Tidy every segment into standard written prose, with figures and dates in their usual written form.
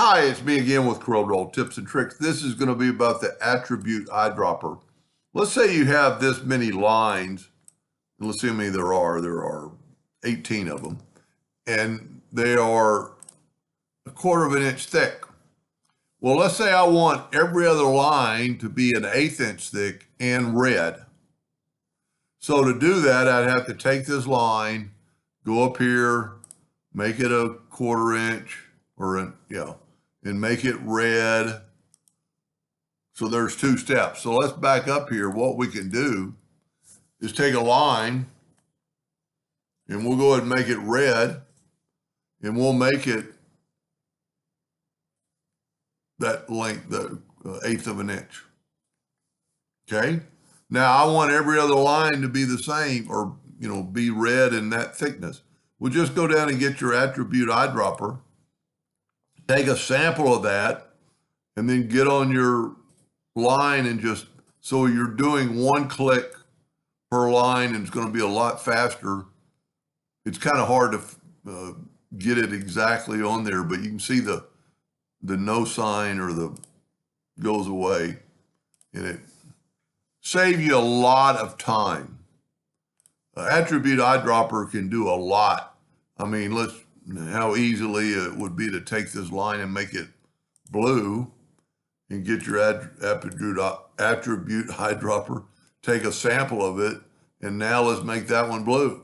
Hi, it's me again with Corel tips and tricks. This is going to be about the attribute EyeDropper. Let's say you have this many lines, and let's see how many there are. There are 18 of them, and they are 1/4 of an inch thick. Well, let's say I want every other line to be an 1/8 inch thick and red. So to do that, I'd have to take this line, go up here, make it a 1/4 inch, and make it red. So there's 2 steps. So let's back up here. What we can do is take a line and we'll go ahead and make it red, and we'll make it that length, the 1/8 of an inch. Okay. Now I want every other line to be the same, or be red in that thickness. We'll just go down and get your attribute EyeDropper, take a sample of that, and then get on your line and so you're doing 1 click per line, and it's going to be a lot faster. It's kind of hard to get it exactly on there, but you can see the no sign or the goes away, and it saves you a lot of time. Attribute EyeDropper can do a lot. I mean, how easily it would be to take this line and make it blue and get your attribute EyeDropper, take a sample of it, and now let's make that one blue.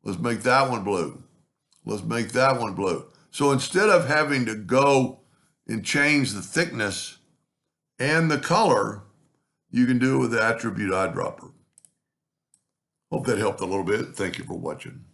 Let's make that one blue. Let's make that one blue. So instead of having to go and change the thickness and the color, you can do it with the attribute EyeDropper. Hope that helped a little bit. Thank you for watching.